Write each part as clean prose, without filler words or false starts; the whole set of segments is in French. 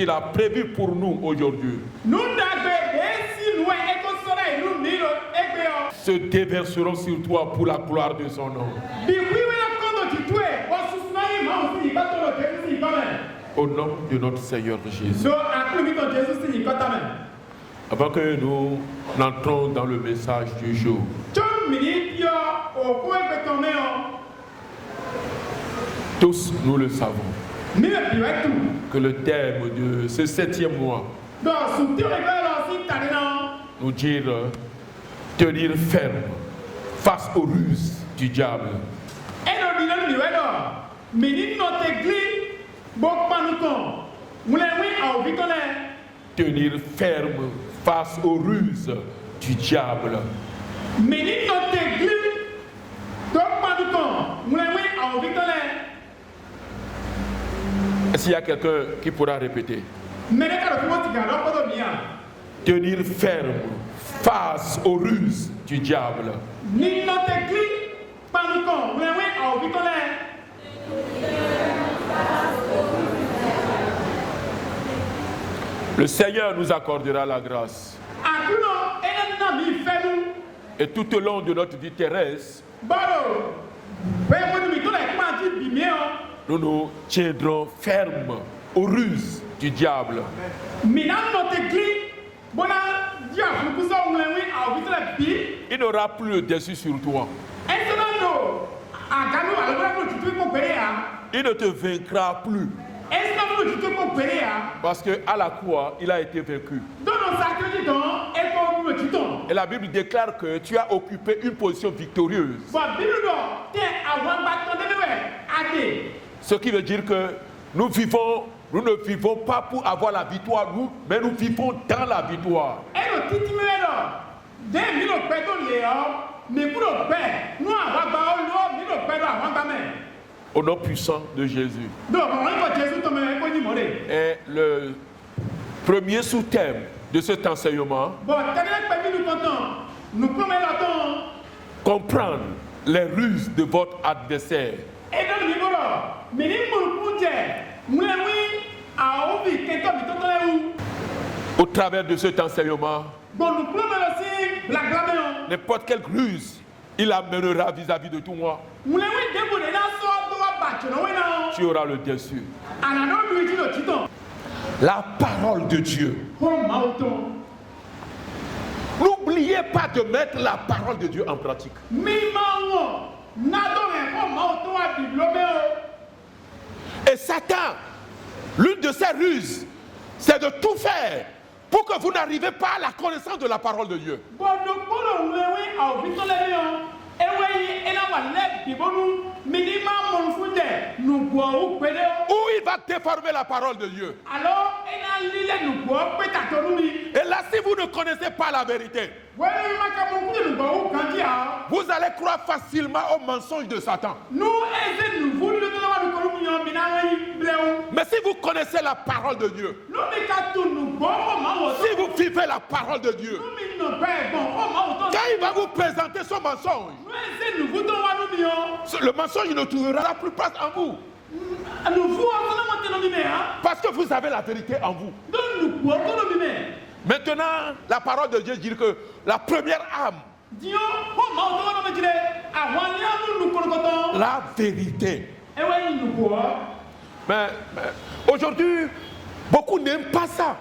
qu'il a prévu pour nous aujourd'hui se déverseront sur toi pour la gloire de son nom. Au nom de notre Seigneur Jésus. Avant que nous n'entrons dans le message du jour, tous nous le savons, que le thème de ce 7e mois nous dire tenir ferme face aux ruses du diable. Tenir ferme face aux ruses du diable. Est-ce qu'il y a quelqu'un qui pourra répéter? Tenir ferme face aux ruses du diable. Le Seigneur nous accordera la grâce. Et tout au long de notre vie terrestre, nous nous tiendrons fermes aux ruses du diable. Il n'aura plus le dessus sur toi. Il ne te vaincra plus. Parce qu'à la croix, il a été vaincu. Et la Bible déclare que tu as occupé une position victorieuse. Ce qui veut dire que nous ne vivons pas pour avoir la victoire, mais nous vivons dans la victoire. Au nom puissant de Jésus. Et le premier sous-thème de cet enseignement, comprendre les ruses de votre adversaire. Au travers de cet enseignement, n'importe quelle ruse il amènera vis-à-vis de toi, tu auras le dessus. La parole de Dieu. N'oubliez pas de mettre la parole de Dieu en pratique. Et Satan, l'une de ses ruses, c'est de tout faire pour que vous n'arrivez pas à la connaissance de la parole de Dieu. Où il va déformer la parole de Dieu. Et là, si vous ne connaissez pas la vérité, vous allez croire facilement au mensonge de Satan. Mais si vous connaissez la parole de Dieu, si vous vivez la parole de Dieu, quand il va vous présenter son mensonge, le mensonge ne trouvera plus place en vous. Parce que vous avez la vérité en vous. Maintenant, la parole de Dieu dit que la première âme, la vérité. Mais aujourd'hui, beaucoup n'aiment pas ça.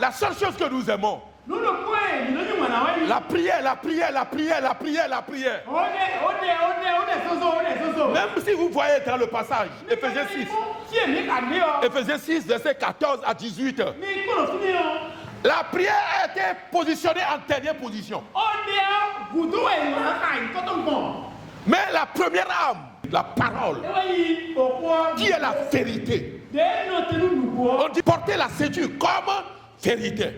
La seule chose que nous aimons, la prière, la prière, la prière, la prière, la prière. Même si vous voyez dans le passage, Éphésiens 6, verset 14 à 18. La prière a été positionnée en dernière position. Mais la première âme, la parole, qui est la vérité. On dit porter la ceinture comme vérité.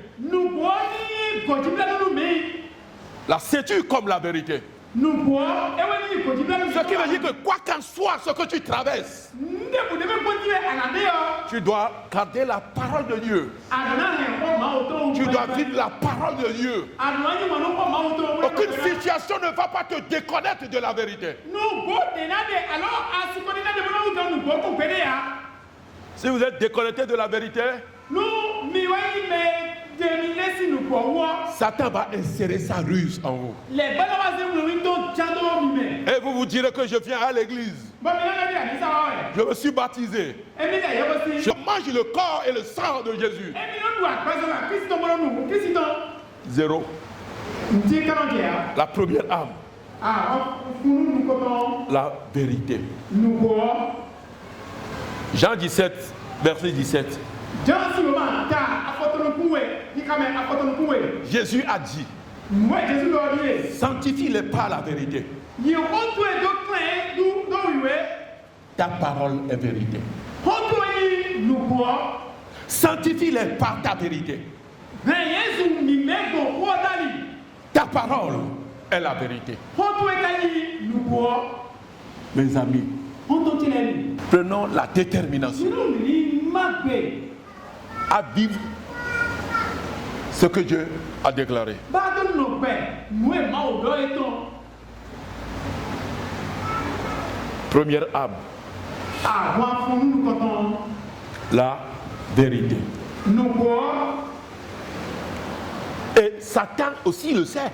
La ceinture comme la vérité. Ce qui veut dire que quoi qu'en soit ce que tu traverses, tu dois garder la parole de Dieu. Tu dois vivre la parole de Dieu. Aucune situation ne va pas te déconnecter de la vérité. Si vous êtes déconnecté de la vérité, Satan va insérer sa ruse en vous. Et vous vous direz que je viens à l'église. Je me suis baptisé. Je mange le corps et le sang de Jésus. Zéro. La première âme. La vérité. Jean 17, verset 17. Jésus a dit, sanctifie-les par la vérité. Ta parole est vérité. Sanctifie-les par ta vérité. Ta parole est la vérité. Mes amis, prenons la détermination à vivre ce que Dieu a déclaré. Première âme, la vérité. Et Satan aussi le sait.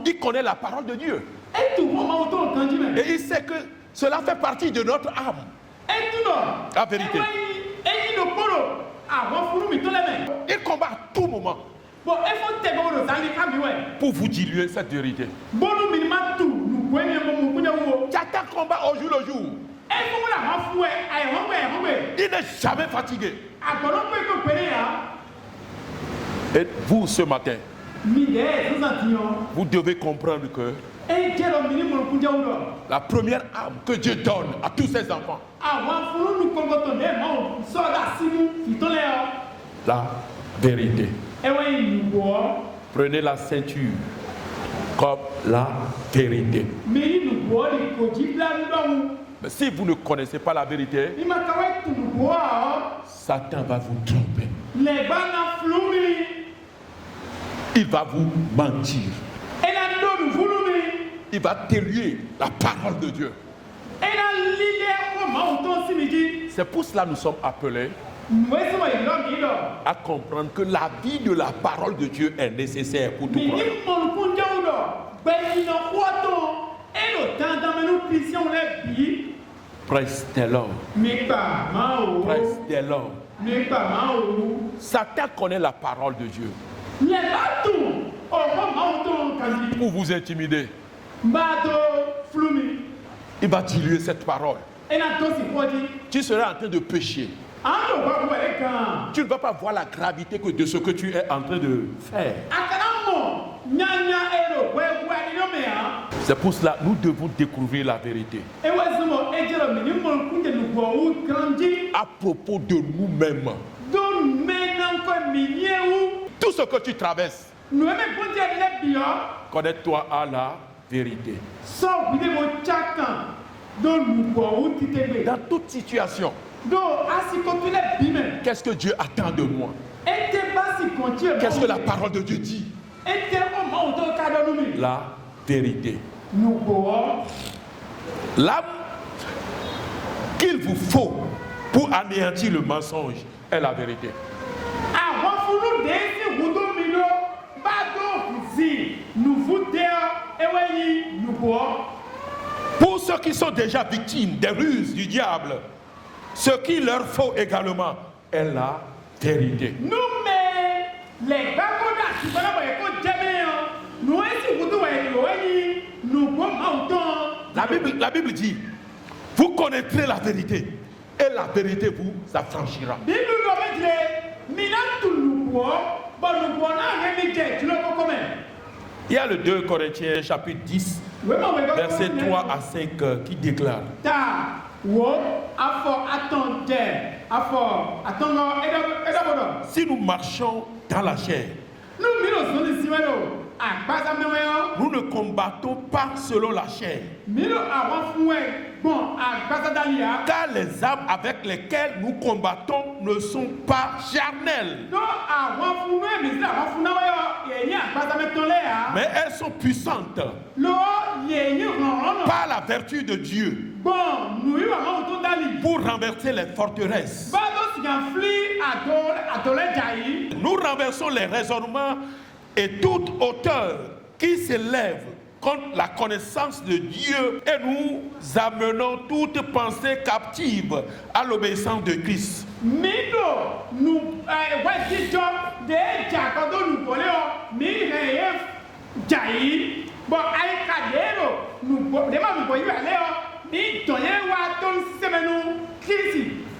Il connaît la parole de Dieu. Et il sait que cela fait partie de notre âme. La vérité. Il combat à tout moment pour vous diluer cette vérité. Satan combat au jour le jour. Il n'est jamais fatigué. Et vous, ce matin, vous devez comprendre que la première âme que Dieu donne à tous ses enfants, la vérité. Prenez la ceinture comme la vérité. Mais si vous ne connaissez pas la vérité, Satan va vous tromper. Il va vous mentir. Il va délier la parole de Dieu. C'est pour cela que nous sommes appelés à comprendre que la vie de la parole de Dieu est nécessaire pour tout croyant. Praise the Lord. Praise the Lord. Satan connaît la parole de Dieu pour vous intimider. Il va diluer cette parole. Tu seras en train de pécher. Tu ne vas pas voir la gravité de ce que tu es en train de faire. C'est pour cela que nous devons découvrir la vérité à propos de nous-mêmes. Tout ce que tu traverses, connecte-toi à la vérité. Dans toute situation, qu'est-ce que Dieu attend de moi? Qu'est-ce que la parole de Dieu dit? La vérité. L'âme qu'il vous faut pour anéantir le mensonge est la vérité. Pour ceux qui sont déjà victimes des ruses du diable, ce qu'il leur faut également est la vérité. La Bible dit, vous connaîtrez la vérité et la vérité vous affranchira. Il y a le 2 Corinthiens chapitre 10 verset 3 à 5 qui déclare: si nous marchons dans la chair, nous ne combattons pas selon la chair, car les armes avec lesquelles nous combattons ne sont pas charnelles, mais elles sont puissantes par la vertu de Dieu pour renverser les forteresses. Nous renversons les raisonnements et toute hauteur qui s'élève contre la connaissance de Dieu et nous amenons toute pensée captive à l'obéissance de Christ.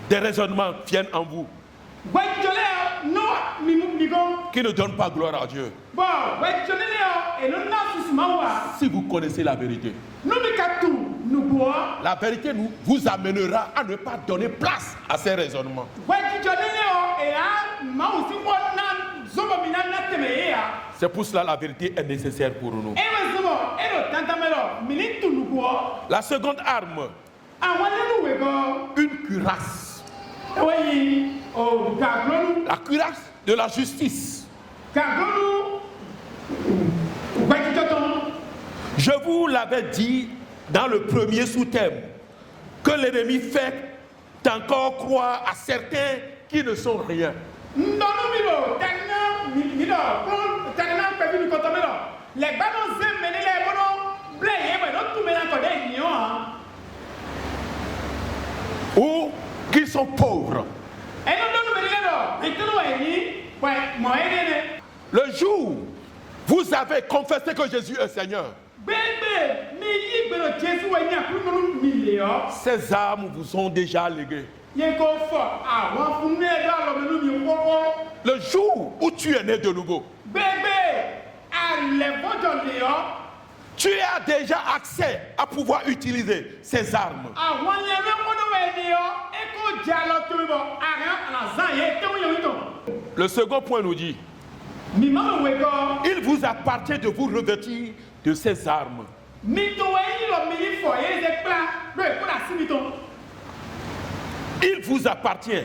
Des raisonnements viennent en vous qui ne donnent pas gloire à Dieu. Si vous connaissez la vérité, la vérité vous amènera à ne pas donner place à ces raisonnements. C'est pour cela que la vérité est nécessaire pour nous. La seconde arme, une cuirasse. La cuirasse de la justice. Je vous l'avais dit dans le premier sous-thème que l'ennemi fait encore croire à certains qui ne sont rien. Ou qu'ils sont pauvres. Le jour où vous avez confessé que Jésus est Seigneur, ces armes vous sont déjà léguées. Le jour où tu es né de nouveau, tu as déjà accès à pouvoir utiliser ces armes. Le second point nous dit, il vous appartient de vous revêtir de ces armes. Il vous appartient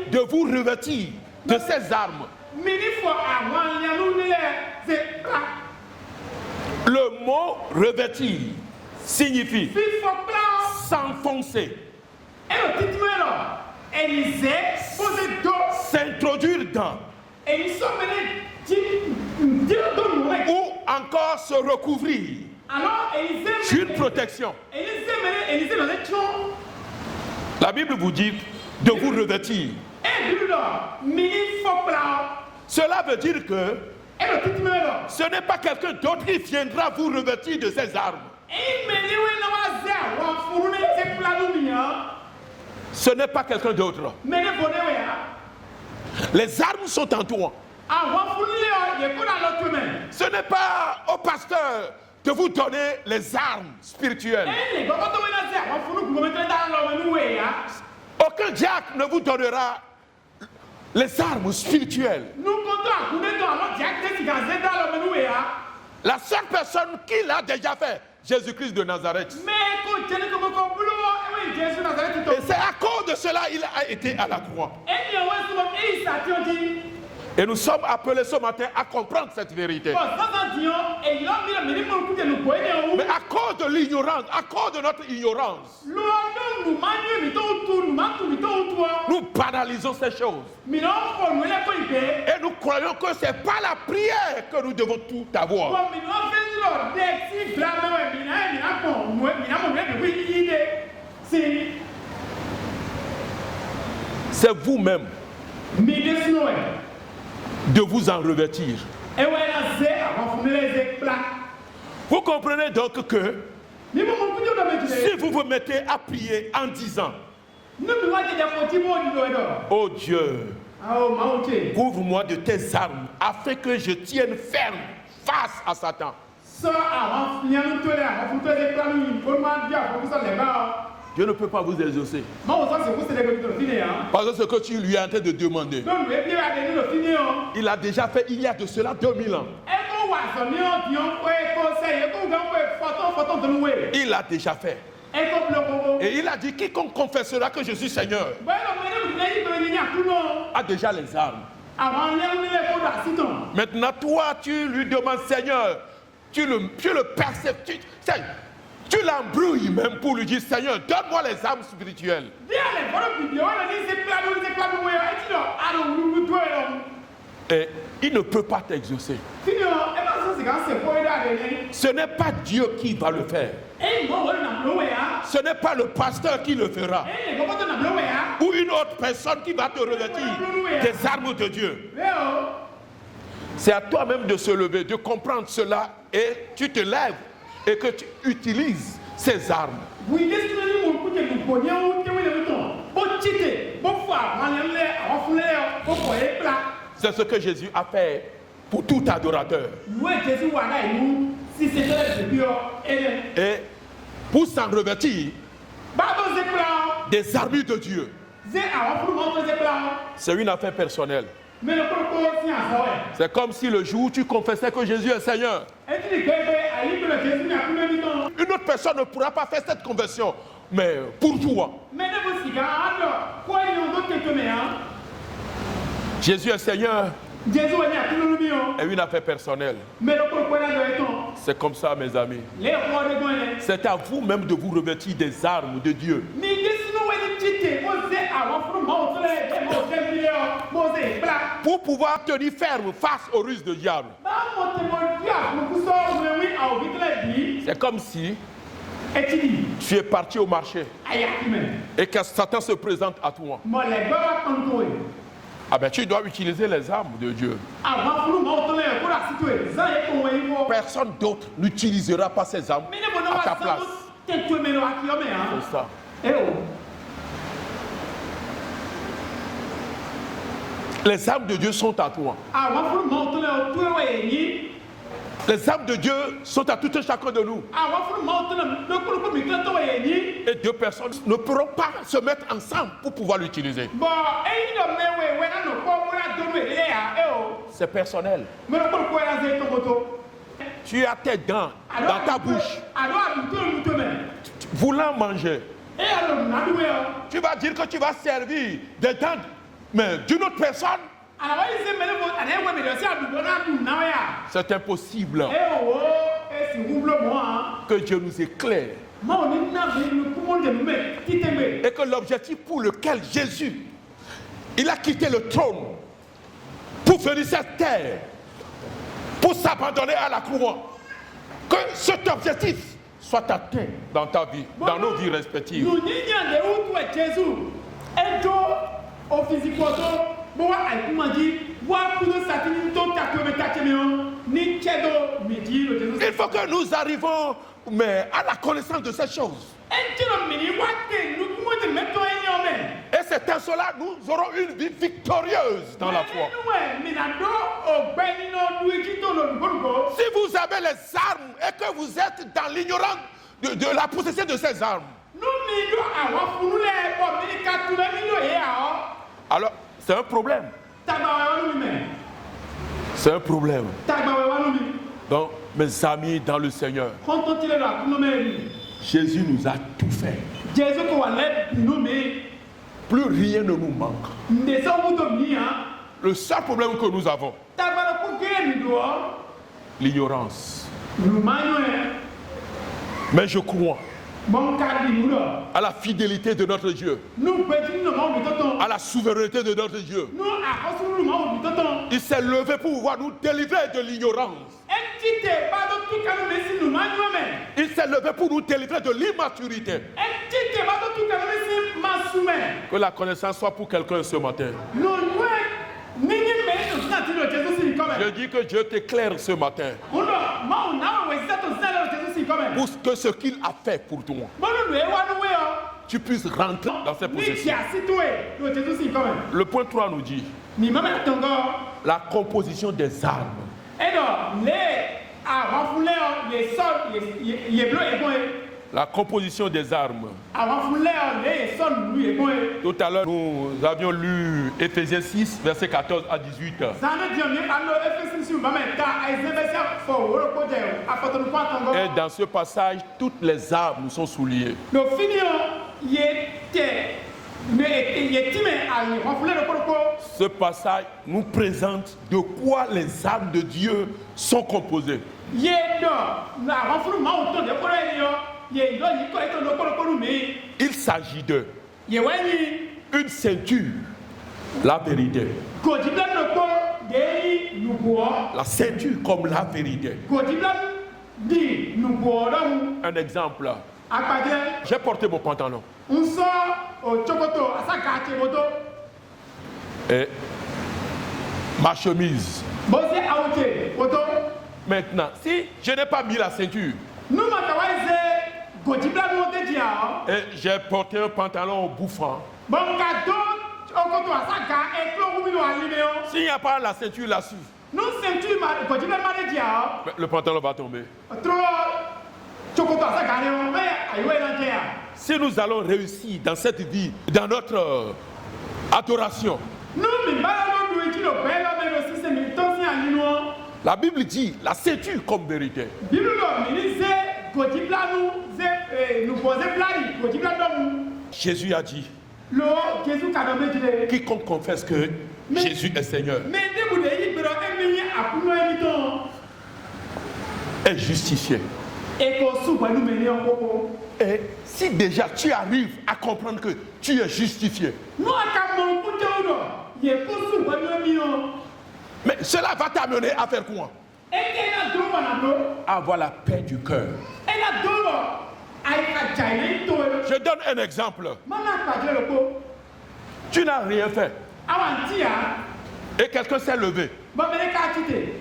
de vous revêtir de ces armes. Le mot revêtir signifie s'enfoncer, s'introduire dans, ou encore se recouvrir d'une protection. La Bible vous dit de vous revêtir. Cela veut dire que ce n'est pas quelqu'un d'autre qui viendra vous revêtir de ses armes. Ce n'est pas quelqu'un d'autre. Les armes sont en toi. Ce n'est pas au pasteur de vous donner les armes spirituelles. Aucun diacre ne vous donnera les armes spirituelles. La seule personne qui l'a déjà fait, Jésus-Christ de Nazareth. Et c'est à cause de cela qu'il a été à la croix. Et nous sommes appelés ce matin à comprendre cette vérité. Mais à cause de l'ignorance, à cause de notre ignorance, nous banalisons ces choses. Et nous croyons que ce n'est pas la prière que nous devons tout avoir. C'est vous-même de vous en revêtir. Vous comprenez donc que si vous vous mettez à prier en disant oh Dieu, couvre-moi de tes armes afin que je tienne ferme face à Satan. Dieu ne peut pas vous exaucer. Parce que ce que tu lui es en train de demander, il a déjà fait il y a de cela 2000 ans. Il l'a déjà fait. Et il a dit, quiconque confessera que je suis Seigneur a déjà les armes. Maintenant, toi, tu lui demandes, Seigneur, tu le percèves, tu l'embrouilles même pour lui dire, Seigneur, donne-moi les armes spirituelles. Et il ne peut pas t'exaucer. Ce n'est pas Dieu qui va le faire. Ce n'est pas le pasteur qui le fera. Ou une autre personne qui va te revêtir des armes de Dieu. C'est à toi-même de se lever, de comprendre cela, et tu te lèves et que tu utilises ces armes. C'est ce que Jésus a fait pour tout adorateur. Et pour s'en revêtir des armures de Dieu, c'est une affaire personnelle. C'est comme si le jour où tu confessais que Jésus est Seigneur, une autre personne ne pourra pas faire cette conversion, mais pour toi. Jésus est Seigneur est une affaire personnelle. C'est comme ça, mes amis. C'est à vous-même de vous revêtir des armes de Dieu. Pour pouvoir tenir ferme face aux ruses du diable. C'est comme si tu es parti au marché et que Satan se présente à toi. Ah ben tu dois utiliser les armes de Dieu. Personne d'autre n'utilisera pas ces armes à ta place. C'est ça. Les armes de Dieu sont à toi. Les armes de Dieu sont à tout un chacun de nous. Et deux personnes ne pourront pas se mettre ensemble pour pouvoir l'utiliser. C'est personnel. Tu as tes dents dans ta bouche, voulant manger. Tu vas dire que tu vas servir des dents, mais d'une autre personne. C'est impossible. Que Dieu nous éclaire. Et que l'objectif pour lequel Jésus, il a quitté le trône pour venir sur cette terre, pour s'abandonner à la croix, que cet objectif soit atteint dans ta vie, dans nos vies respectives. Il faut que nous arrivions à la connaissance de ces choses. Et c'est à cela nous aurons une vie victorieuse dans la foi. Si vous avez les armes et que vous êtes dans l'ignorance de la possession de ces armes, alors c'est un problème. C'est un problème. Donc, mes amis dans le Seigneur, Jésus nous a tout fait. Plus rien ne nous manque. Le seul problème que nous avons, l'ignorance. Mais je crois à la fidélité de notre Dieu, à la souveraineté de notre Dieu. Il s'est levé pour pouvoir nous délivrer de l'ignorance. Il s'est levé pour nous délivrer de l'immaturité. Que la connaissance soit pour quelqu'un ce matin. Je dis que Dieu t'éclaire ce matin pour que ce qu'il a fait pour toi, tu puisses rentrer dans ses possessions. Le point 3 nous dit la composition des armes. La composition des armes. Tout à l'heure, nous avions lu Éphésiens 6, versets 14 à 18. Et dans ce passage, toutes les armes sont soulignées. Ce passage nous présente de quoi les armes de Dieu sont composées. Il s'agit de une ceinture, la vérité. La ceinture comme la vérité. Un exemple. J'ai porté mon pantalon. Et ma chemise. Maintenant, si je n'ai pas mis la ceinture et j'ai porté un pantalon bouffant, s'il n'y a pas la ceinture là-dessus, le pantalon va tomber. Si nous allons réussir dans cette vie, dans notre adoration, la Bible dit la ceinture comme vérité. Jésus a dit, quiconque confesse que Jésus est Seigneur est justifié. Et si déjà tu arrives à comprendre que tu es justifié, mais cela va t'amener à faire quoi? Avoir la paix du cœur. Je donne un exemple. Tu n'as rien fait. Et quelqu'un s'est levé.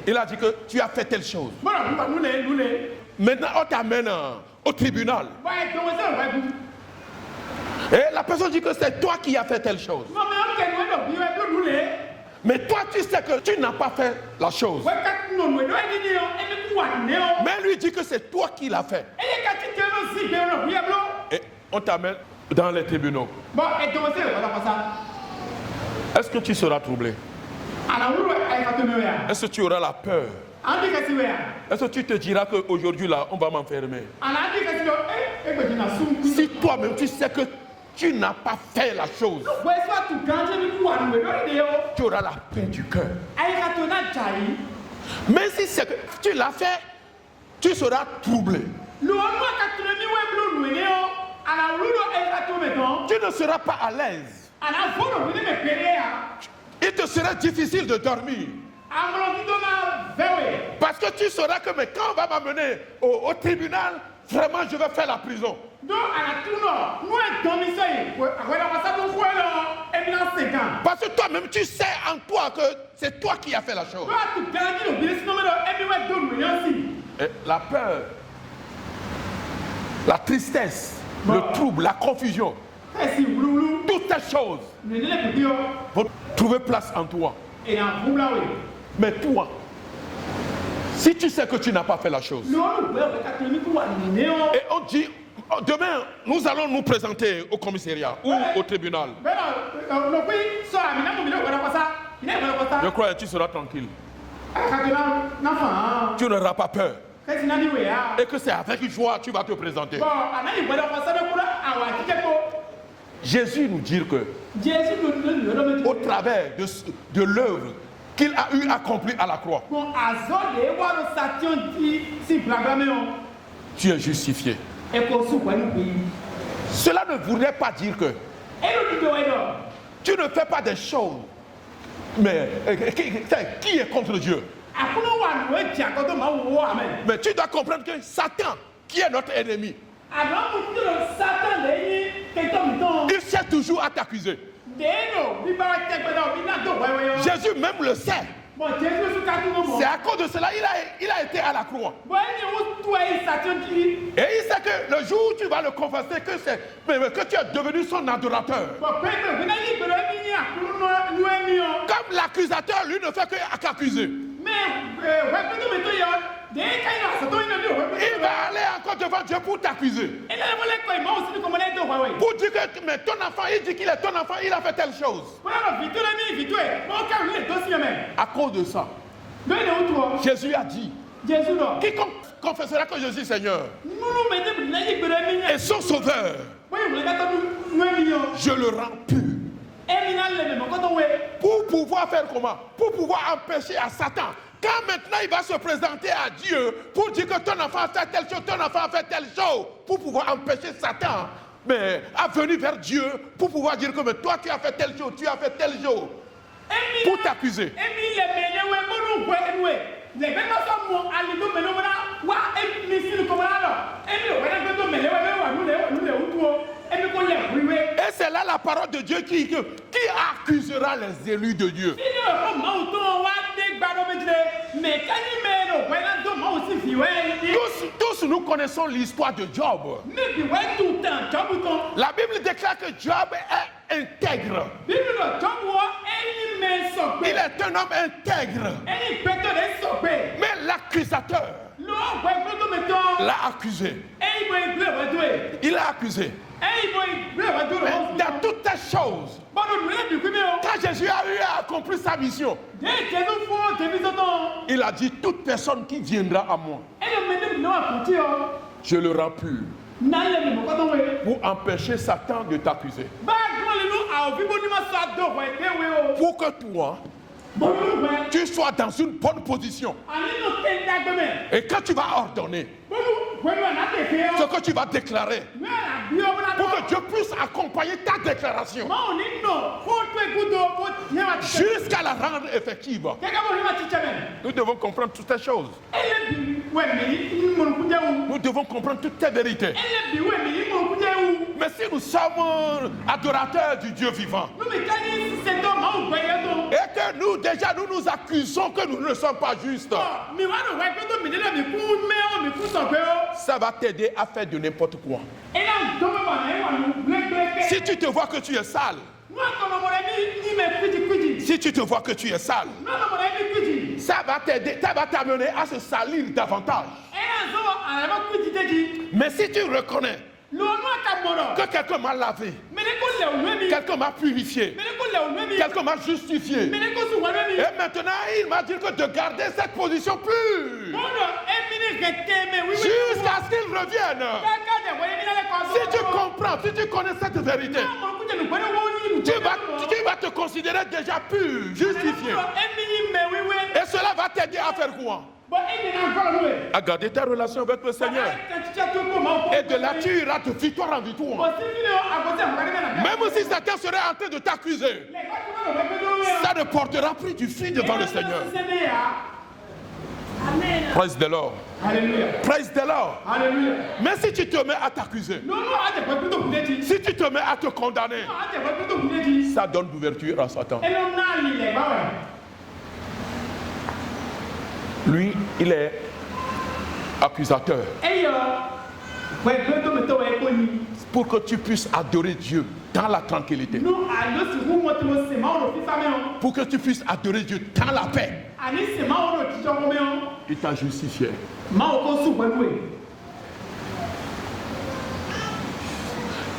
Il a dit que tu as fait telle chose. Maintenant, on t'amène au tribunal. Et la personne dit que c'est toi qui as fait telle chose. Mais toi, tu sais que tu n'as pas fait la chose. Mais lui dit que c'est toi qui l'as fait. Et on t'amène dans les tribunaux. Est-ce que tu seras troublé? Est-ce que tu auras la peur? Est-ce que tu te diras qu'aujourd'hui, là, on va m'enfermer? Si toi-même, tu sais que tu n'as pas fait la chose, tu auras la paix du cœur. Mais si c'est que tu l'as fait, tu seras troublé. Tu ne seras pas à l'aise. Il te sera difficile de dormir. Parce que tu sauras que mais quand on va m'amener au tribunal, vraiment je vais faire la prison. Parce que toi-même tu sais en toi que c'est toi qui as fait la chose. Et la peur, la tristesse, le trouble, la confusion, toutes ces choses vont trouver place en toi. Mais toi, si tu sais que tu n'as pas fait la chose, et on dit, demain, nous allons nous présenter au commissariat ou au tribunal. Je crois que tu seras tranquille. Tu n'auras pas peur. Et que c'est avec joie que tu vas te présenter. Jésus nous dit que, au travers de l'œuvre qu'il a eu accompli à la croix, tu es justifié. Cela ne voudrait pas dire que tu ne fais pas des choses, mais qui est contre Dieu? Mais tu dois comprendre que Satan, qui est notre ennemi, il cherche toujours à t'accuser. Jésus même le sait. C'est à cause de cela il a été à la croix. Et il sait que le jour où tu vas le confesser que tu es devenu son adorateur. Comme l'accusateur lui ne fait qu'accuser, il va aller encore devant Dieu pour t'accuser. Pour dire que mais ton enfant, il dit qu'il est ton enfant, il a fait telle chose. À cause de ça, Jésus a dit, quiconque confessera que je suis Seigneur et son sauveur, je le rends pur. Pour pouvoir faire comment? Pour pouvoir empêcher à Satan quand maintenant il va se présenter à Dieu pour dire que ton enfant a fait telle chose, ton enfant a fait telle chose, pour pouvoir empêcher Satan à venir vers Dieu, pour pouvoir dire que mais toi tu as fait telle chose, tu as fait telle chose, pour t'accuser. Et c'est là la parole de Dieu qui accusera les élus de Dieu. Tous nous connaissons l'histoire de Job. La Bible déclare que Job est intègre. Il est un homme intègre. Mais l'accusateur l'a accusé. Il l'a accusé. Dans toutes ces choses, quand Jésus a eu à accomplir sa mission, il a dit toute personne qui viendra à moi, je le rends pur, pour empêcher Satan de t'accuser, pour que toi tu sois dans une bonne position. Et quand tu vas ordonner ce que tu vas déclarer, pour que Dieu puisse accompagner ta déclaration jusqu'à la rendre effective. Nous devons comprendre toutes ces choses. Nous devons comprendre toutes ces vérités. Mais si nous sommes adorateurs du Dieu vivant, et que nous déjà nous accusons que nous ne sommes pas justes, ça va t'aider à faire de n'importe quoi. Si tu te vois que tu es sale, si tu te vois que tu es sale, ça va t'aider, ça va t'amener à se salir davantage. Mais si tu reconnais que quelqu'un m'a lavé, quelqu'un m'a purifié, quelqu'un m'a justifié, et maintenant il m'a dit que de garder cette position pure jusqu'à ce qu'il revienne. Si tu comprends, si tu connais cette vérité, tu vas te considérer déjà pur, justifié. Et cela va t'aider à faire quoi? À garder ta relation avec le Seigneur. Et de là tu iras de victoire en victoire. Même si Satan serait en train de t'accuser, ça ne portera plus du fruit devant le Seigneur. Praise the Lord. Praise the Lord. Mais si tu te mets à t'accuser, si tu te mets à te condamner, ça donne l'ouverture à Satan. Lui, il est accusateur. Pour que tu puisses adorer Dieu dans la tranquillité. Pour que tu puisses adorer Dieu dans la paix. Il t'a justifié.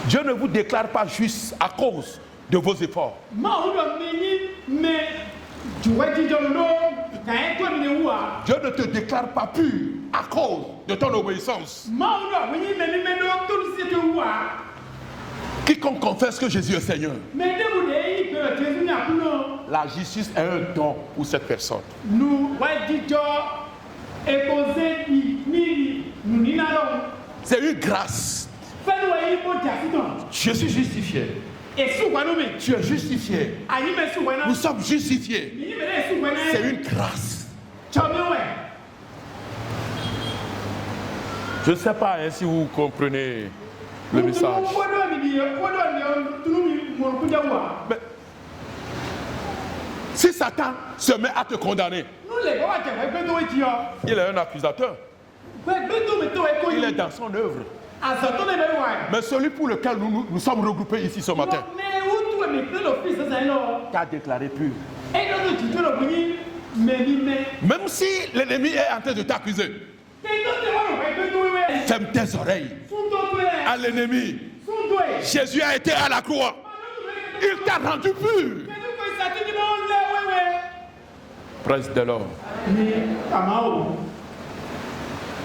Dieu ne vous déclare pas juste à cause de vos efforts. Dieu ne te déclare pas pur à cause de ton obéissance. Quiconque confesse que Jésus est Seigneur, la justice est un don pour cette personne. C'est une grâce. Je suis justifié. Tu es justifié. Nous sommes justifiés. C'est une grâce. Je ne sais pas si vous comprenez le message. Mais si Satan se met à te condamner, il est un accusateur. Il est dans son œuvre. Mais celui pour lequel nous sommes regroupés ici ce matin, tu as déclaré pur. Même si l'ennemi est en train de t'accuser, ferme tes oreilles à l'ennemi. Jésus a été à la croix. Il t'a rendu pur. Praise the Lord.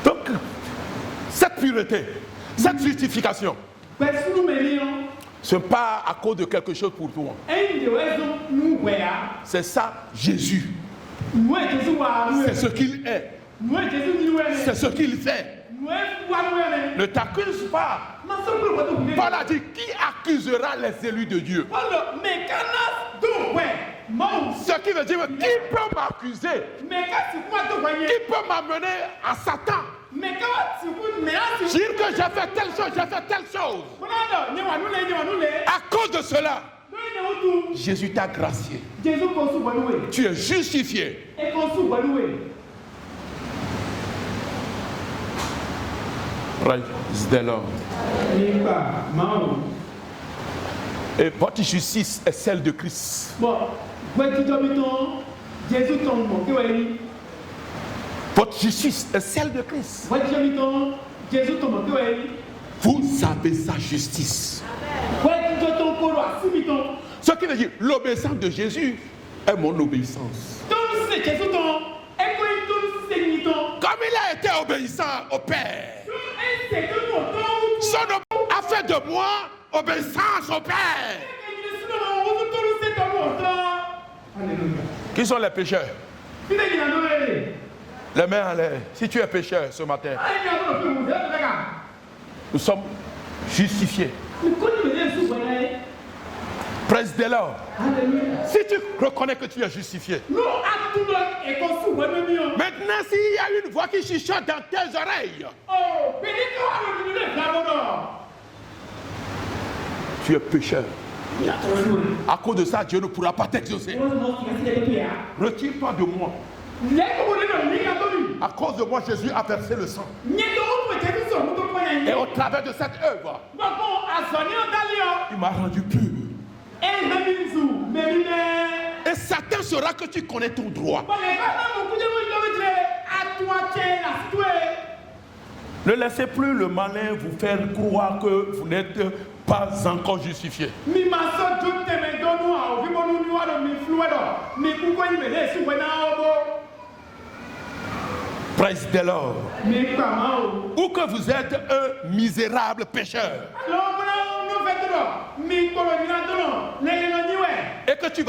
Donc, cette pureté, cette justification, ce n'est pas à cause de quelque chose pour toi. C'est ça, Jésus. C'est ce qu'il est. C'est ce qu'il fait. Ne t'accuse pas. Paul a dit, qui accusera les élus de Dieu? Ce qui veut dire, qui peut m'accuser? Qui peut m'amener à Satan? Dire que j'ai fait telle chose, j'ai fait telle chose. À cause de cela, Jésus t'a gracié. Tu es justifié. Praise the Lord. Et votre justice est celle de Christ. Votre justice est celle de Christ. Vous avez sa justice. Ce qui veut dire, l'obéissance de Jésus est mon obéissance. Comme il a été obéissant au Père, son obéissance a fait de moi obéissance au Père. Qui sont les pécheurs? Les mains en l'air. Si tu es pécheur ce matin, nous sommes justifiés. Praise the Lord. Si tu reconnais que tu es justifié, maintenant s'il y a une voix qui chuchote dans tes oreilles, tu es pécheur. À cause de ça, Dieu ne pourra pas t'exaucer. Retire-toi de moi. À cause de moi, Jésus a versé le sang. Et au travers de cette œuvre, il m'a rendu pur. Et Satan saura que tu connais ton droit. Ne laissez plus le malin vous faire croire que vous n'êtes pas encore justifié. Praise the Lord. Ou que vous êtes un misérable pécheur. Et que tu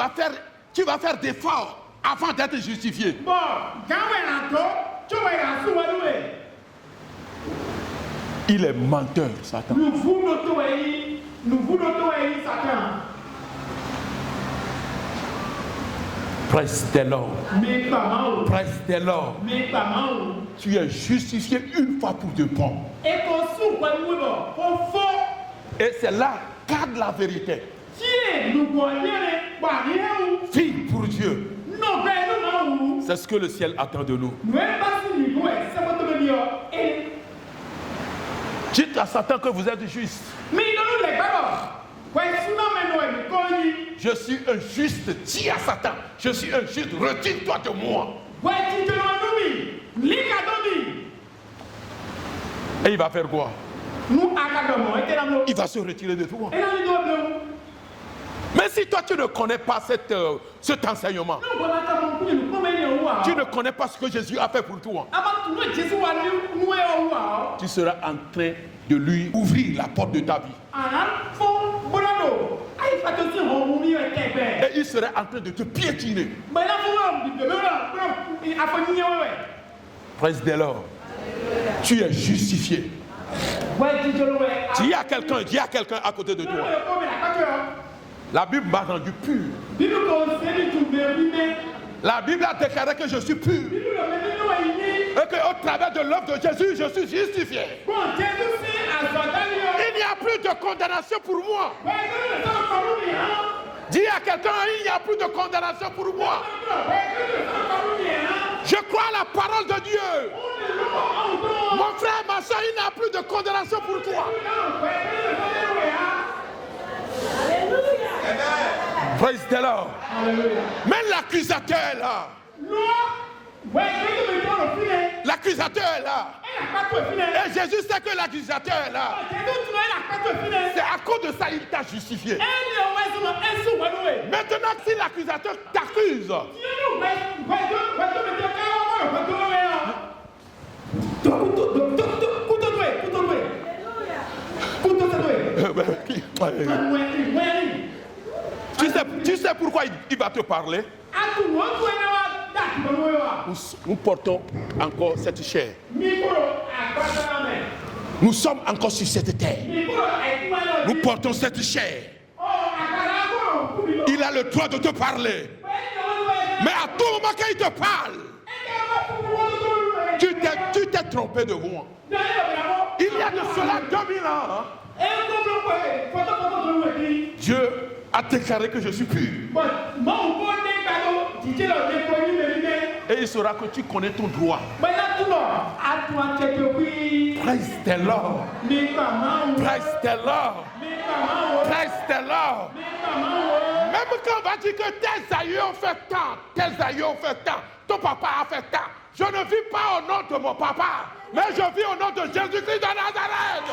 vas faire d'efforts avant d'être justifié. Il est menteur, Satan. Praise the Lord. Praise the Lord. Tu es justifié une fois pour de bon. Et c'est là cadre la vérité. Fille pour Dieu. C'est ce que le ciel attend de nous. Dites à Satan que vous êtes juste. Je suis un juste. Dis à Satan, je suis un juste. Retire-toi de moi. Et il va faire quoi? Il va se retirer de toi. Mais si toi tu ne connais pas cet enseignement, tu ne connais pas ce que Jésus a fait pour toi, tu seras en train de lui ouvrir la porte de ta vie. Et il serait en train de te piétiner. Praise the Lord. Tu es justifié. Dis à quelqu'un à côté de toi. La Bible m'a rendu pur. La Bible a déclaré que je suis pur. Et qu'au travers de l'œuvre de Jésus, je suis justifié. Il n'y a plus de condamnation pour moi. Dis à quelqu'un, il n'y a plus de condamnation pour moi. Je crois à la parole de Dieu. Mon frère, ma soeur, il n'y a plus de condamnation pour toi. Praise the Lord. Mais l'accusateur est là. L'accusateur est là. Et Jésus sait que l'accusateur est là. C'est à cause de ça qu'il t'a justifié. Maintenant, si l'accusateur t'accuse, tu sais pourquoi il va te parler? nous portons encore cette chair. Nous sommes encore sur cette terre. Nous portons cette chair. Il a le droit de te parler. Mais à tout moment qu'il te parle, tu t'es trompé de moi. Il y a de cela 2000 ans. Dieu a déclaré que je suis pur. Et il saura que tu connais ton droit. Praise the Lord. Praise the Lord. Praise the Lord. Même quand on va dire que tes aïeux ont fait tant, tes aïeux ont fait tant, ton papa a fait tant. Je ne vis pas au nom de mon papa, mais je vis au nom de Jésus-Christ de Nazareth.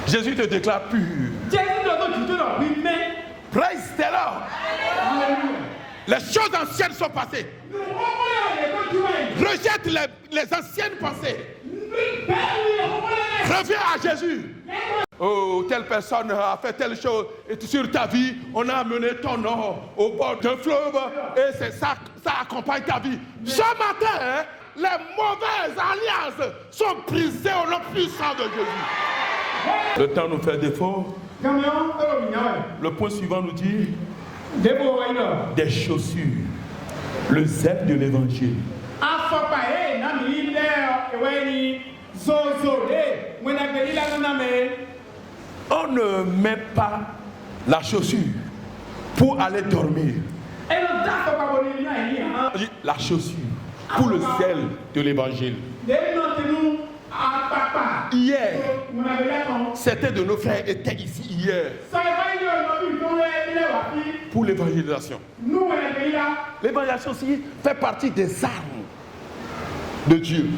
Jésus te déclare pur. Praise the Lord. Les choses anciennes sont passées. Rejette les anciennes pensées. Reviens à Jésus. Oh, telle personne a fait telle chose et sur ta vie, on a amené ton nom au bord d'un fleuve et c'est ça accompagne ta vie. Ce matin, les mauvaises alliances sont brisées au nom puissant de Jésus. Le temps nous fait défaut. Le point suivant nous dit des chaussures, le zèle de l'évangile. On ne met pas la chaussure pour aller dormir. La chaussure pour le zèle de l'évangile. Hier, certains de nos frères étaient ici hier pour l'évangélisation. L'évangélisation aussi fait partie des armes de Dieu.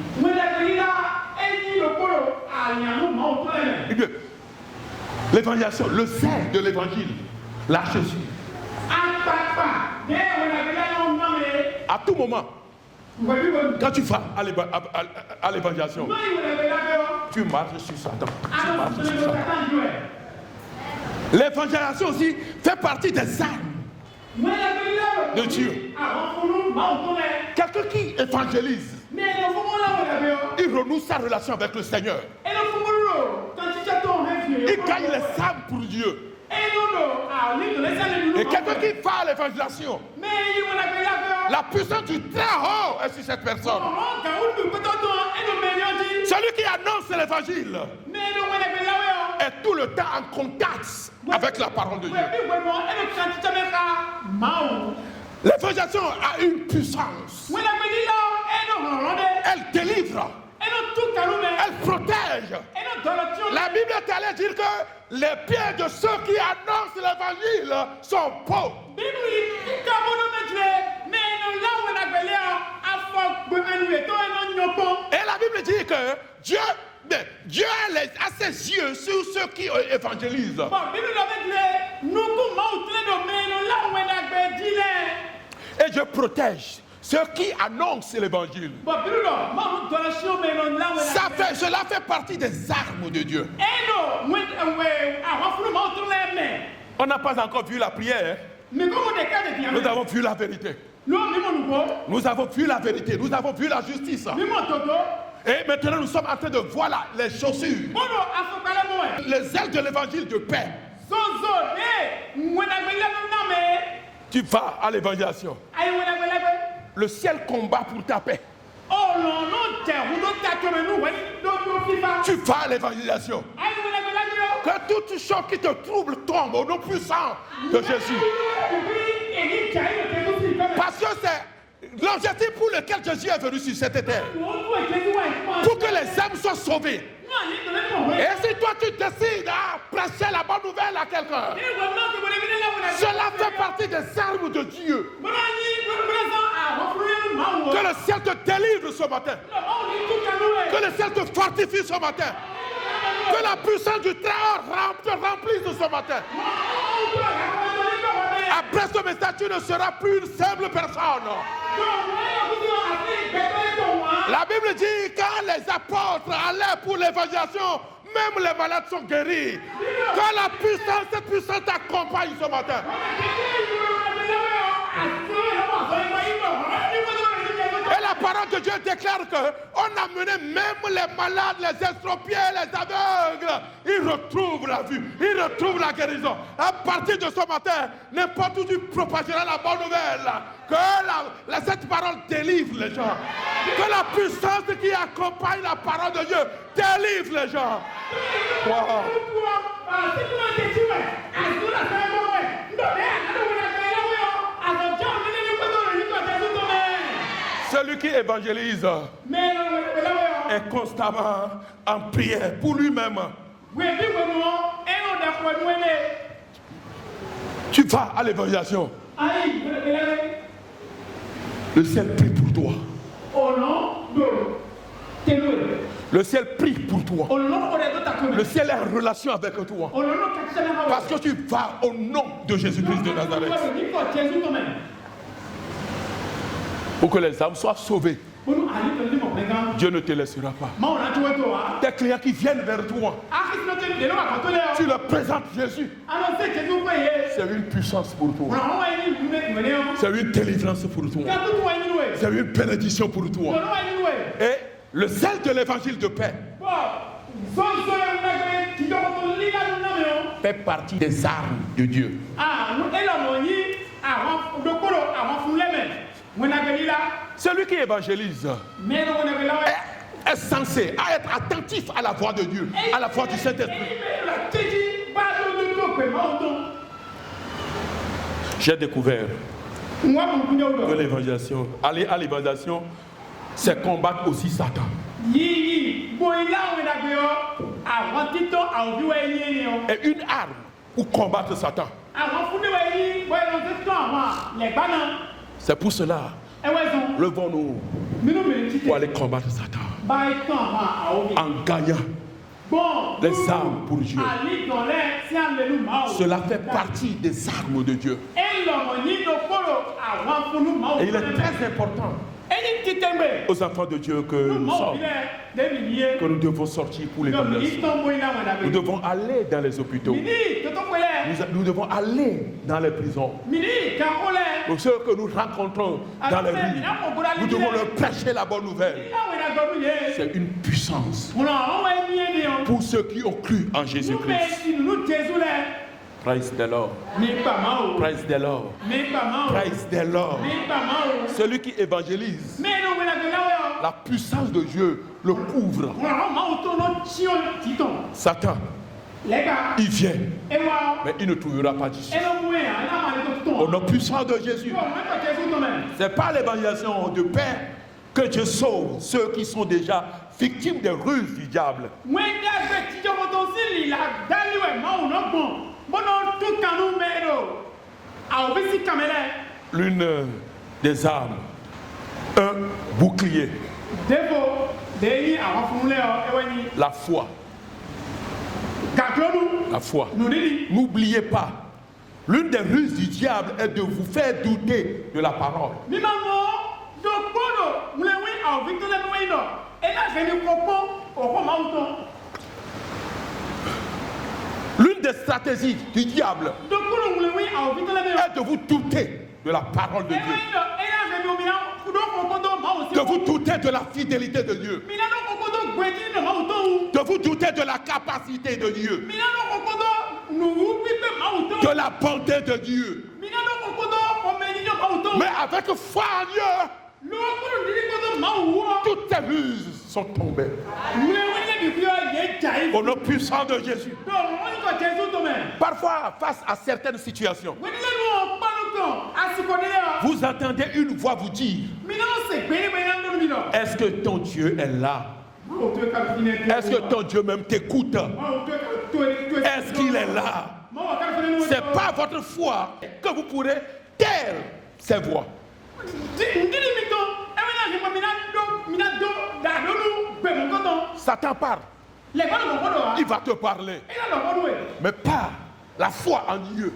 L'évangélisation, le zèle de l'évangile, la chaussure. À tout moment, quand tu vas à l'évangélisation, tu marches sur Satan. L'évangélisation aussi fait partie des armes de Dieu. Quelqu'un qui évangélise, il renoue sa relation avec le Seigneur. Il gagne les âmes pour Dieu. Et quelqu'un qui fait l'évangélisation, la puissance du très haut est sur cette personne. Celui qui annonce l'évangile est tout le temps en contact avec la parole de Dieu. L'évangélisation a une puissance. Elle délivre. Elle protège. La Bible est allée dire que les pieds de ceux qui annoncent l'évangile sont beaux. Et la Bible dit que Dieu a ses yeux sur ceux qui évangélisent. Et je protège ceux qui annoncent l'évangile. Cela fait partie des armes de Dieu. On n'a pas encore vu la prière. Nous avons vu la vérité. Nous avons vu la vérité. Nous avons vu la justice. Et maintenant nous sommes en train de voir les chaussures. Les ailes de l'évangile de paix. Tu vas à l'évangélisation. Le ciel combat pour ta paix. Tu vas à l'évangélisation. Que toute chose qui te trouble tombe au nom puissant de Jésus. Parce que c'est l'objectif pour lequel Jésus est venu sur cette terre. Pour que les âmes soient sauvées. Et si toi tu décides à prêcher la bonne nouvelle à quelqu'un, cela fait partie des armes de Dieu. Que le ciel te délivre ce matin. Que le ciel te fortifie ce matin. Que la puissance du Très-Haut te remplisse ce matin. Après ce message, tu ne seras plus une simple personne. La Bible dit quand les apôtres allaient pour l'évangélisation, même les malades sont guéris. Quand la puissance, cette puissance t'accompagne ce matin. Et la parole de Dieu déclare qu'on a mené même les malades, les estropiés, les aveugles. Ils retrouvent la vue, ils retrouvent la guérison. À partir de ce matin, n'importe où tu propageras la bonne nouvelle, que cette parole délivre les gens. Que la puissance qui accompagne la parole de Dieu délivre les gens. Wow. Celui qui évangélise est constamment en prière pour lui-même. Tu vas à l'évangélisation. Le ciel prie pour toi. Le ciel prie pour toi. Le ciel est en relation avec toi. Parce que tu vas au nom de Jésus-Christ de Nazareth. Pour que les âmes soient sauvées. Dieu ne te laissera pas. Tes clients qui viennent vers toi, tu leur présentes Jésus. C'est une puissance pour toi. C'est une délivrance pour toi. C'est une bénédiction pour toi. Et le zèle de l'évangile de paix fait partie des armes de Dieu. Celui qui évangélise est censé être attentif à la voix de Dieu, à la voix du Saint-Esprit. J'ai découvert que l'évangélisation, aller à l'évangélisation, c'est combattre aussi Satan. Et une arme pour combattre Satan. C'est pour cela, levons-nous pour aller combattre Satan en gagnant les armes pour Dieu. Cela fait partie des armes de Dieu. Et il est très important aux enfants de Dieu que nous sommes, que nous devons sortir pour l'évangélisation. Nous devons aller dans les hôpitaux. Nous devons aller dans les prisons. Pour ceux que nous rencontrons dans les rues, nous devons leur prêcher la bonne nouvelle. C'est une puissance pour ceux qui ont cru en Jésus-Christ. Praise the Lord. Praise the Lord. Praise the Lord. Celui qui évangélise, la puissance de Dieu le couvre. Satan, il vient, mais il ne trouvera pas d'issue. Au nom puissant de Jésus, c'est par l'évangélisation de paix que Dieu sauve ceux qui sont déjà victimes des ruses du diable. L'une des armes, un bouclier, la foi. La foi. N'oubliez pas, l'une des ruses du diable est de vous faire douter de la parole. L'une des stratégies du diable est de vous douter de la parole de Dieu. De vous douter de la fidélité de Dieu. De vous douter de la capacité de Dieu. De la bonté de Dieu. Mais avec foi en Dieu, toutes tes ruses sont tombées. Au nom puissant de Jésus. Parfois, face à certaines situations, vous entendez une voix vous dire: est-ce que ton Dieu est là? Est-ce que ton Dieu même t'écoute? Est-ce qu'il est là? C'est pas votre foi que vous pourrez taire ces voix. Satan parle. Il va te parler. Mais pas la foi en Dieu,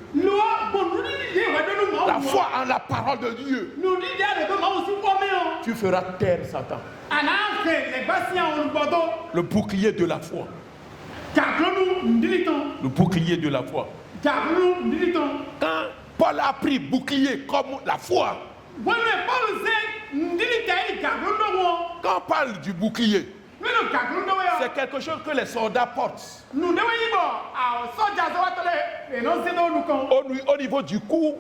la foi en la parole de Dieu, tu feras taire Satan. Le bouclier de la foi. Le bouclier de la foi. Quand Paul a pris bouclier comme la foi, quand on parle du bouclier, c'est quelque chose que les soldats portent au niveau du cou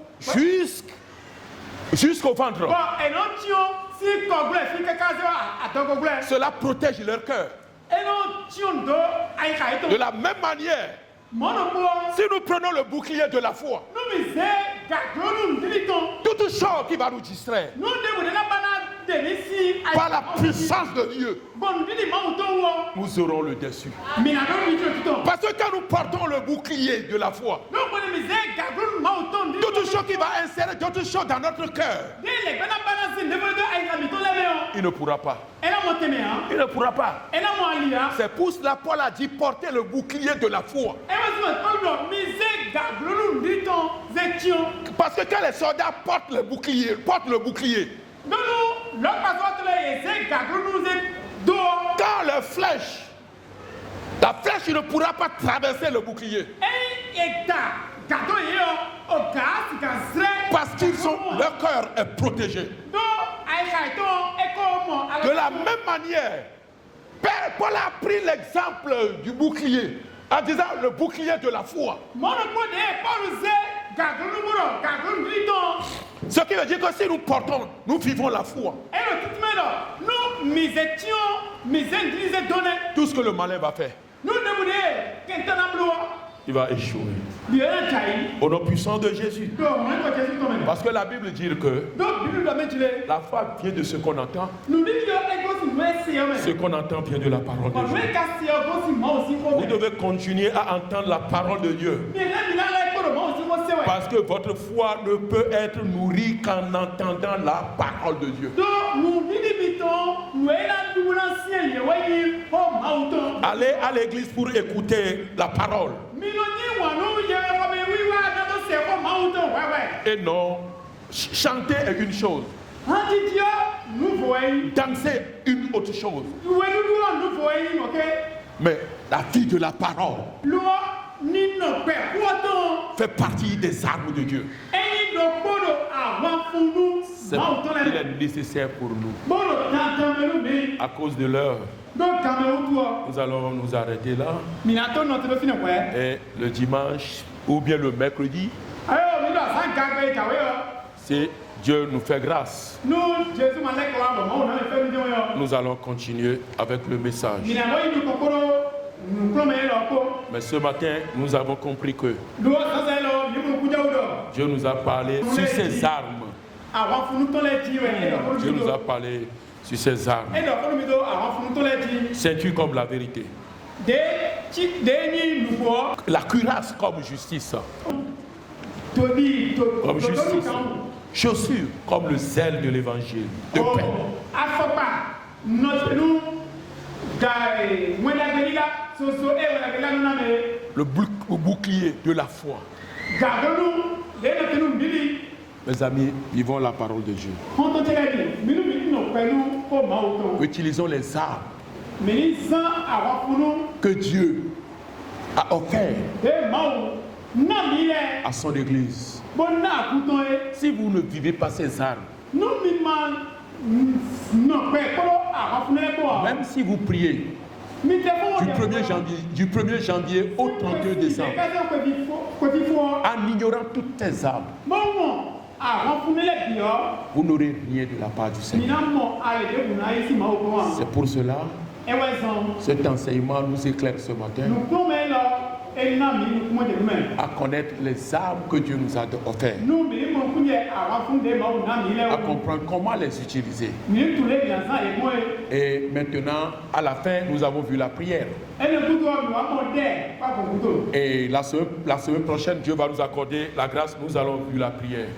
jusqu'au ventre. Cela protège leur cœur. De la même manière, si nous prenons le bouclier de la foi, toute chose qui va nous distraire par la puissance de Dieu, nous aurons le dessus. Parce que quand nous portons le bouclier de la foi, toute chose qui va insérer d'autres choses dans notre cœur, il ne pourra pas. Il ne pourra pas. C'est pour cela Paul a dit porter le bouclier de la foi. Parce que quand les soldats portent le bouclier, quand la flèche ne pourra pas traverser le bouclier. Parce leur cœur est protégé. De la même manière, Paul a pris l'exemple du bouclier en disant le bouclier de la foi. Ce qui veut dire que si nous portons, nous vivons la foi. Tout ce que le malin va faire, il va échouer. Au nom puissant de Jésus. Parce que la Bible dit que la foi vient de ce qu'on entend. Ce qu'on entend vient de la parole de Dieu. Vous devez continuer à entendre la parole de Dieu. Parce que votre foi ne peut être nourrie qu'en entendant la parole de Dieu. Allez à l'église pour écouter la parole. Et non, chanter est une chose. Danser une autre chose. Mais la vie de la parole fait partie des armes de Dieu. Il est nécessaire pour nous. À cause de l'heure, nous allons nous arrêter là. Et le dimanche ou bien le mercredi, si Dieu nous fait grâce, nous allons continuer avec le message. Mais ce matin, nous avons compris que Dieu nous a parlé sur ses armes. Dieu nous a parlé sur ses armes. Ceinture comme la vérité. La cuirasse comme justice. Comme justice. Chaussures comme le zèle de l'évangile. De paix. Le bouclier de la foi. Mes amis, vivons la parole de Dieu. Utilisons les armes que Dieu a offert à son Église. Si vous ne vivez pas ces armes, même si vous priez du 1er janvier au 31 décembre, en ignorant toutes ces armes, vous n'aurez rien de la part du Seigneur. C'est pour cela cet enseignement nous éclaire ce matin à connaître les armes que Dieu nous a offertes, à comprendre comment les utiliser. Et maintenant, à la fin, nous avons vu la prière. Et la semaine prochaine, Dieu va nous accorder la grâce, nous allons voir la prière.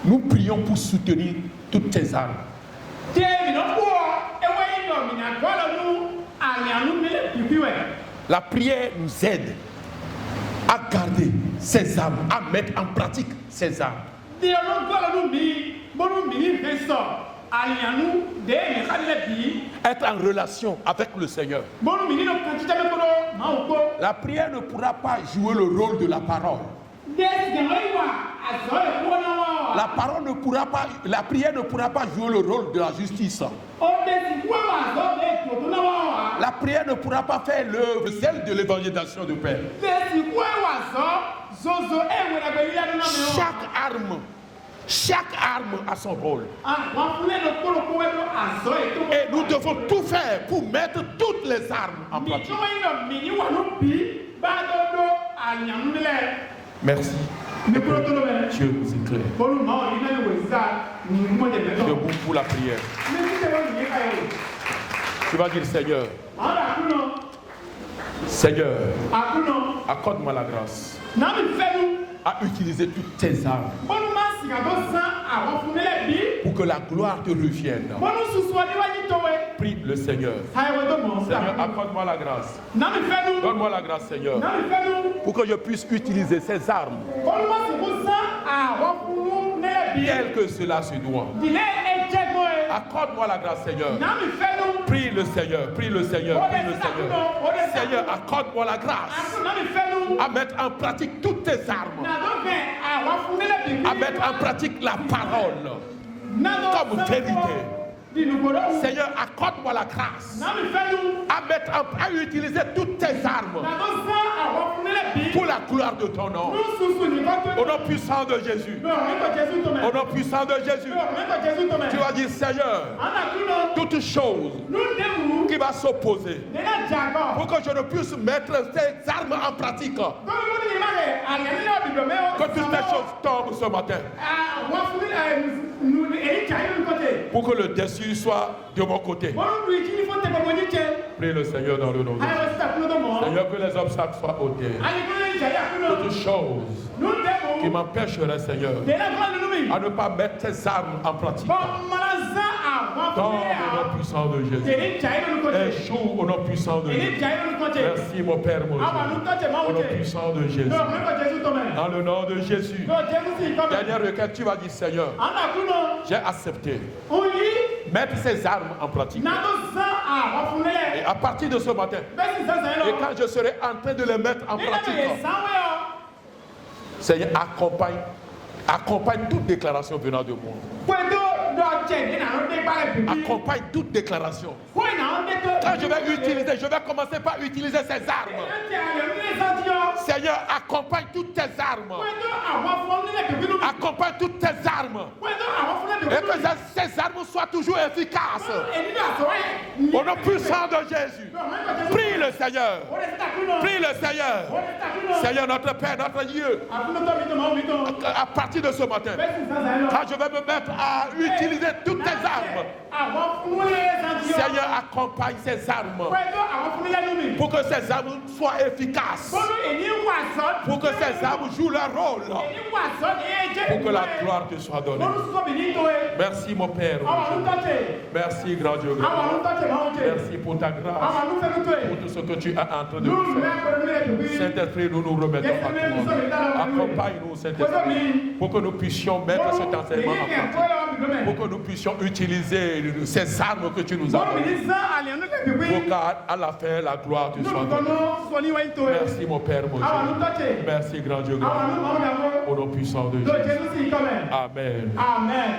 Nous prions pour soutenir toutes ces armes. La prière nous aide à garder ces armes, à mettre en pratique ces armes. Être en relation avec le Seigneur. La prière ne pourra pas jouer le rôle de la parole. La prière ne pourra pas jouer le rôle de la justice. La prière ne pourra pas faire l'œuvre, celle de l'évangélisation du Père. Chaque arme a son rôle. Et nous devons tout faire pour mettre toutes les armes en pratique. Merci. Dieu vous éclaire. Debout pour la prière. Tu vas dire Seigneur. Seigneur, accorde-moi la grâce à utiliser toutes tes armes pour que la gloire te revienne. Prie le Seigneur. Seigneur, accorde-moi la grâce. Donne-moi la grâce, Seigneur, pour que je puisse utiliser ces armes tel que cela se doit. Accorde-moi la grâce, Seigneur. Prie le Seigneur, prie le Seigneur, prie le Seigneur. Seigneur, accorde-moi la grâce à mettre en pratique toutes tes armes, à mettre en pratique la parole comme vérité. Seigneur, accorde-moi la grâce à utiliser toutes tes armes pour la gloire de ton nom. Au nom puissant de Jésus. Au nom puissant de Jésus. Tu vas dire, Seigneur, toute chose qui va s'opposer pour que je ne puisse mettre ces armes en pratique. Que toutes les choses tombent ce matin. Pour que le dessus soit de mon côté. Prie le Seigneur dans le nom de Jésus. Seigneur, que les obstacles soient ôtés. Toutes choses qui m'empêcheraient, Seigneur, à ne pas mettre tes armes en pratique. Dans le nom puissant de Jésus. Échoue au nom puissant de Jésus. Merci mon Père, mon Dieu. Au nom puissant de Jésus. Dans le nom de Jésus. Dernière requête, tu vas dire, Seigneur, j'ai accepté. Mettre ces armes en pratique. Et à partir de ce matin, et quand je serai en train de les mettre en pratique, Seigneur, accompagne toute déclaration venant de moi. Accompagne toute déclaration. Quand je vais commencer par utiliser ces armes. Seigneur, accompagne toutes tes armes. Accompagne toutes tes armes. Et que ces armes soient toujours efficaces. Au nom puissant de Jésus. Prie le Seigneur. Prie le Seigneur. Seigneur, notre Père, notre Dieu. À partir de ce matin, quand je vais me mettre à utiliser toutes tes armes, Seigneur, accompagne ces armes pour que ces armes soient efficaces, pour que ces armes jouent leur rôle, pour que la gloire te soit donnée. Merci mon Père. Merci grand Dieu. Merci pour ta grâce, pour tout ce que tu as en train de nous faire. Saint-Esprit, nous nous remettons à toi. Accompagne-nous, Saint-Esprit, pour que nous puissions mettre cet enseignement en pratique, pour que nous puissions utiliser ces armes que tu nous as données, pour qu'à la fin, la gloire te soit donnée. Merci mon Père, mon Dieu. Merci grand Dieu, au nom puissant de Jésus. Amen. Amen.